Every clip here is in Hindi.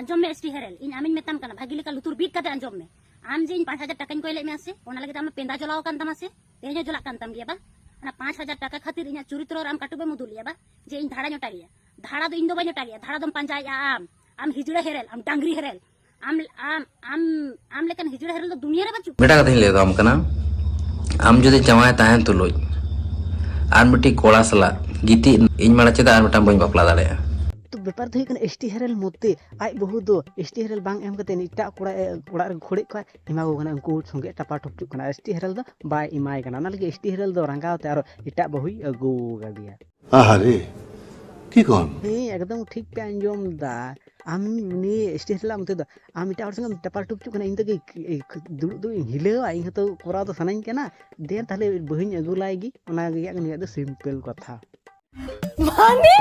आंजम में एसटी हेरेल इन आमिन मेताम कना भागी लेका लुतुर बीट काते आंजम में आम जे इन 5000 टाका कोई ले में आसे ओना लगे आम पेंदा जलाव कान तमा से तेज जला कान तम गिया बा ना 5000 टाका खातिर इन चुरित्र और आम काटुबे मुदुलिया बा जे इन धाड़ा नोटा गिया धाड़ा दो इन दो नोटा गिया धाड़ा दम पंजाया आम हिजड़ा हेरेल आम डांगरी हेरेल आम आम आम आम लेकन हिजड़ा हेरेल तो दुनिया रे बचु बेटा कथि ले दाम कना आम जदि जमाय ताहेन तुलुज आर मिट्टी कोड़ा सला गिति इन माड़ा चेदा आर मिटाम बई बापला दाड़े तो बेपार तो हुई एसटी हेरेल मते आज बहु दो एसटी हेरेल बांग एम कते इटा कोड़ा रे खोड़े को एमा को उनको संगे टपा टपटू कना एसटी हेरेल दो बाय इमाय कना ना लगे एसटी हेरेल दो रंगावते आरो इटा बहुई अगु गदिया आहारे की कोन एकदम ठीक पे अंजम दा आम नि एसटी हेरेल मते दो आम इटा और संग टपा टपटू कना इन तक दुड़ दो हिलेवा इन तो कोरा तो सनाइन कना दे ताले बहिन अगु लाइगी ओना गया दो सिंपल कथा माने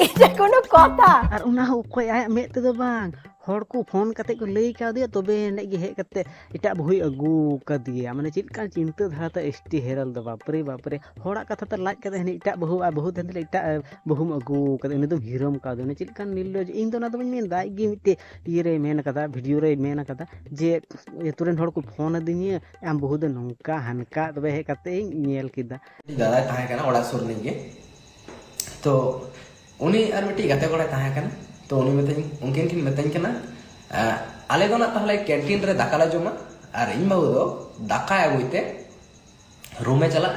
এটা কোনো কথা আর উনা উকয় আয় মে তে বাং হড় को फोन कते को लई का दिया तबे ने गे हे कते इटा बहुई अगु का दिया माने चिलका चिंता धाराता एसटी हेरल द बापरे बापरे हड़ा कथा त लाज कते हने इटा बहु आ बहु देन इटा बहुम अगु कते ने तो हिरम का दने चिलका नीलो इन तो ना तो मेन दाई गे मिटे ये रे मेन कदा वीडियो रे मेन कदा जे तुरन हड़ को फोन दिनिए आम बहु दे नंका हनका तबे हे कते नेल किदा दादा ताहे कना ओड़ा सुर निगे तो उनी आर मिट्टी गाते कोड़ा ताहे कना तो उनी मेते उनकिन किन मेतेन कना आले दो ना ताहले कैंटीन रे दाका ला जोमा और इन बाबू दो दाका आगुइते रूम में चला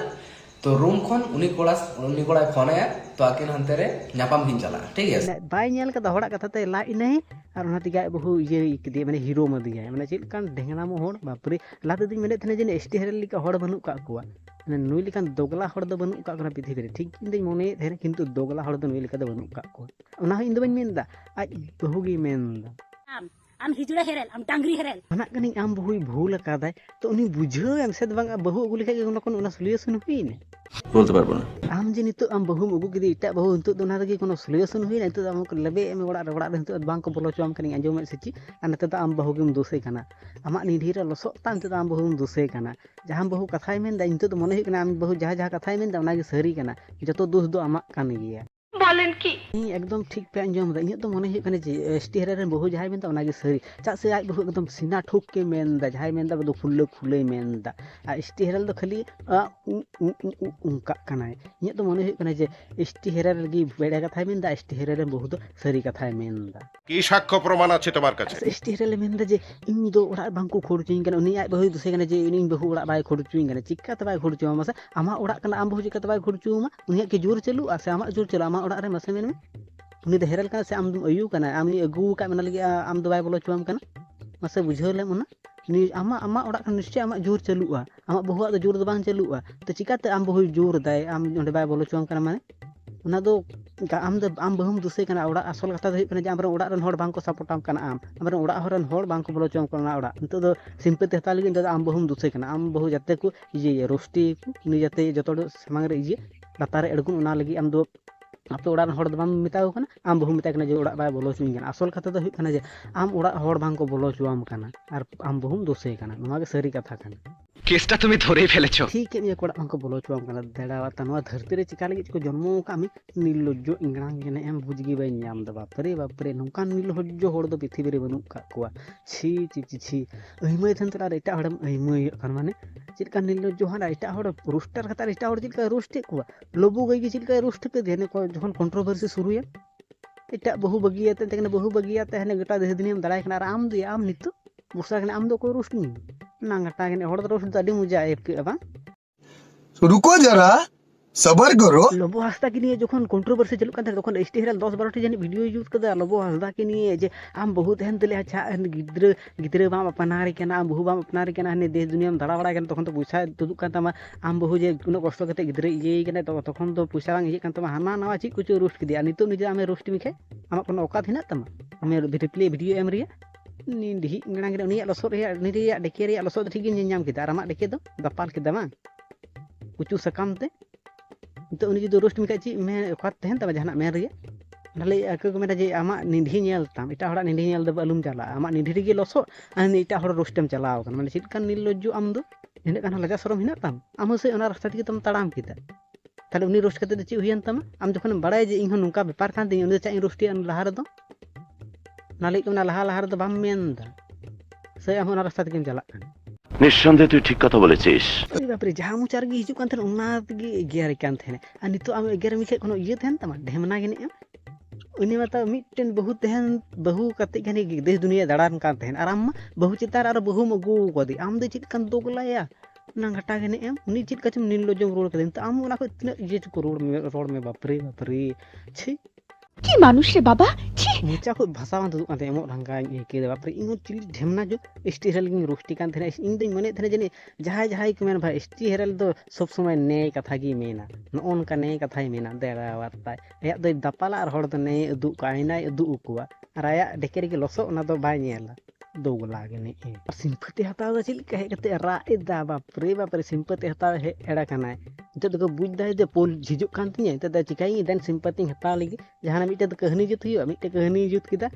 तो रूम खन उनी कोड़ा फोन आया तो आकिन हंते रे न्यापाम हिन चला ठीक है बाय नेल का हड़ा कथा ते ला इने और उना तिगा बहु ये किदे माने हीरो मदिया माने चिल कान ढेंगना मो होड़ बापरे लाते दिन मेने थने जने एसटी हेरेल लिका होड़ बनु का कुआ माने नुई लिकान दोगला होड़ दो बनु का कना पृथ्वी रे ठीक इन दिन मने थेने किंतु दोगला होड़ दो नुई लिका दो बनु का कुआ उना इन दो बन मेनदा आज बहु गी मेनदा आम हिजड़ा हेरेल आम डांगरी हेरेल मना कनी आम बहुई भूल कादाय तो उनी बुझो एम सेद बांग बहु अगु लिखा उना कोन उना सॉल्यूशन हुईने बोलते पारबो ना आम जे नितो आम बहु अगु किदि इटा बहु नितो दो ना गे कोनो सॉल्यूशन हुई ना तो आम को लबे एम ओड़ा रे नितो बांग को बोलो चोम कनी अंजो में सची आ नते तो आम बहु गेम दोसे कना आमा निधीरा लसो तान तो आम बहु दोसे कना जहां बहु कथाय मेन दा नितो तो मने हुई कना आम बहु जहां कथाय मेन दा उना गे सरी कना जतो दोष दो आमा कान गिया বলেন কি एकदम ठीक पे अंजम दा इन तो मने हुई कने जे एसटी हेरे बहु जहां मेन दा उना गे सरी चा से आज बहु एकदम सीना ठोक के मेन दा जहां मेन दा बदो फुल्ले फुले मेन दा आ एसटी हेरेल दो खाली उनका कनाय इन तो मने हुई कने जे एसटी हेरेल गी बेडा कथाय मेन दा एसटी हेरेल बहु दो सरी कथाय मेन दा কি সাক্ষ্য প্রমাণ আছে তোমার কাছে एसटी हेरेल मेन दा जे इन दो ओड़ा बांको खोरचुइन कने उनी आज बहु दुसे कने जे इन बहु ओड़ा बाय खोरचुइन कने चिक्का त बाय खोरचुमा मसे आमा ओड़ा कना आम बहु चिक्का त बाय खोरचुमा उनी के जोर चलु आ से आमा जोर चलु आमा ओड़ा रे मसे मेन में उनी दे हेरेल का से आम अयु कना आम नि अगु का मना लगे आम दो बाय बोलो चुम कना मसे बुझो ले मना नि आमा ओड़ा कन निश्चय आमा जोर चलुआ आमा बहु दो जोर दो बांग चलुआ तो चिकाते आम बहु जोर दाय आम ओंडे बाय बोलो चुम कना माने उना दो आम बहुम दुसे कना ओड़ा असल कथा दो कना जे आम ओड़ा रन होड़ बांग को सपोर्टाम कना आम ओड़ा हरन होड़ बांग को बोलो चुम कना ओड़ा नितो दो सिंपल ते हता लगे तो आम बहुम दुसे कना आम बहु जाते को ये रोस्टी नि जाते जतो समांग रे ये लातारे अड़गुन उना लगी आम दो आप तो ओड़ा होड़ दो बाम मिताओ कना आम बहु मिता कना जे ओड़ा बाय बोलो चुइन कना असल कथा दो हुई कना जे आम ओड़ा होड़ बांग को बोलो चुआम कना और आम बहुम दुसे कना नोवा गे सरी कथा कना केसटा तुमी धरे फेलेछो ठीक है कोड़ा बांको बोलो चुआम कना देड़ा तनवा धरती रे चिका लगी को जन्मो का मी निर्लज्जो इंगड़ांग जने एम बुझगी बाय नाम द बापरे बापरे नोका निर्लज्जो होड़ दो पृथ्वी रे बनु का कुआ छी छी छी छी अहिमय थन तरा एटा हड़म अहिमय कन माने चिलका निर्लज्जो हारा एटा हड़ रोस्टर खता एटा हड़ चिलका रोस्टे कुआ लोबो गई के चिलका रोस्ट के देने को जखन कंट्रोवर्सी शुरू है एटा बहु बगियाते तकने बहु बगियाते हने गोटा देह दिनियम दराय कना आम दो आम नितो बुसा कने आम दो को रोस्ट नी नांगटा कने हड़ दो रोस्ट तो अडी मजा एक बा रुको जरा सबर करो लोबो हंसदा के लिए जखन कंट्रोवर्सी चलु कान तखन एसटी हेरेल 10 12 टी जनी वीडियो यूज कदा लोबो हंसदा के लिए जे आम बहुत हेन तले अच्छा गिद्र बाम अपनारी केना आम बहु बाम अपनारी केना हने देश दुनिया में दाड़ा बड़ा केना तखन तो पैसा तुदु कान तमा आम बहु जे कुनो कष्ट कते गिद्र ये केना तो तखन तो पैसा बांग ये कान तमा हाना नवा ची कुछ रोस्ट दिया नितो निजे आमे रोस्ट मिखे आमा कोनो औकात हिना तमा आमे रिप्ले वीडियो एम रिया नि ढी ngana ngana उनी लसो रे नि रे डेके रे लसो ठीक गे नाम किदा आमा डेके दो दपाल किदा मा कुचु सकाम ते तो उनी जो रोस्ट मिका ची मैं औकात तहन तमा जहाना मेन रे नाले को मेरा जे आमा निधि नेल ताम इटा हड़ा निधि नेल दब अलुम चला आमा निधि रे गे लसो आन इटा हड़ रोस्टम चलाव कन माने चित कान निर्लज्जो आम दो इने कान लजा शरम हिना ताम आम से ओना रास्ता ती तम तड़ाम किदा ताले उनी रोस्ट कते ची हुयन तमा आम जखन बड़ाय जे इन नुका व्यापार कान दिन उनी चा इन रोस्टी अन लहार दो ना लगे ना लहा लहा रे बाम मेनदा से हम रास्ता तेम चला निस्संदेह तुई ठीक कथा बोलेছিস बापरे जहाँ मोचा रे हिजू कान एगेर कान और नितो आम एगेर मिखे कोनो इये तहन तमा ढेमना गने एम उनी माता मिटन बहु तहन बहु कते गने देश दुनिया दाड़ान कान तहन और आम बहु चितार और बहु मगु कदी आम दे चित कान दोगलाया ना घटा गने एम उनी चित कचम निर्लज्जम रोड कदम तो आम ओना को इतना इजे को रोड में बापरे बापरे छी কি মানুষ রে বাবা ছি मोचा को भाषा मान तुदुक एमो रंगा के बापरे इन चिली ढेमना जो एसटी हेरल गिन रोस्टी कान थेने इन दई मने थेने जने जहाय जहाय को मेन भाई एसटी हेरल दो सब समय ने कथा गी मेना नोन का ने कथा ही मेना देरा वार्ता या दई दपाला और हड़ दो ने उदु काइना उदु उकुआ राया डेकेर के लसो ना दो बाय नेला दोगला गने और सिंपति हताव द चिल कहे कते राएदा बापरे बापरे सिंपति हताव हे एड़ा कनाय तो दो बुझ दा जे पोल झिजुक कान तिया तो चिकाई देन सिंपति हताव लगी जहां मिटे कहानी जुत हुई मिटे कहानी जुत किदा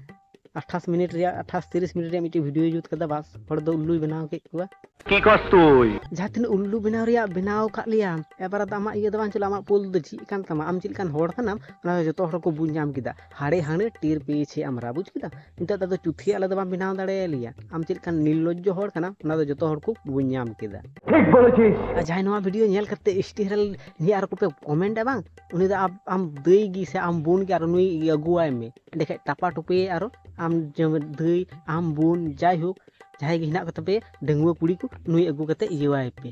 28 मिनट रे 28-30 मिनट रे मिटे वीडियो जुत कदा बस हड़ दो उल्लू बनाव के कुआ কি কস তুই जहां तीन उल्लू बनाव रिया बनाव का लिया एबार दामा इया दबान चला मा पोल द ची कान तमा आम चिल कान होड़ कानाम ना जतो हड़ को बुझ नाम किदा हाड़े हाड़े टीर पे छे हमरा बुझ किदा इंता दा चुथी आले दबा बनाव दाड़े लिया आम चिल कान निर्लज्ज होड़ काना ना दो जतो हड़ को बुझ नाम किदा ठीक बोलेছিস जहां नवा वीडियो नेल करते स्टीरल नि आर को पे कमेंट है बांग उनी दा आम दई गी से आम बोन के आर नुई अगुआय में देखे टापा टुपे आरो आम जम दई आम बोन जाय हो जहां गे हिना कते पे डंगुआ कुड़ी को नुई अगु कते इयवाय पे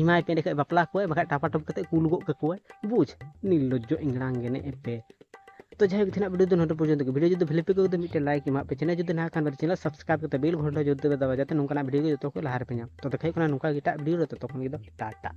इमाय पे देखे बापला को बखा टापा टप कते कुल गो को बुझ निर्लज्ज इंगड़ांग गने एपे तो जहां थिना वीडियो दो नोट पर्यंत वीडियो जदि भेले पे को मिटे लाइक एमा पे चैनल जदि ना खान चैनल सब्सक्राइब करते बेल घंटा जदि दबा जाते नोंकाना वीडियो जतो को लहार पे तो देखै कोना नोंका गिटा वीडियो तो तखन टाटा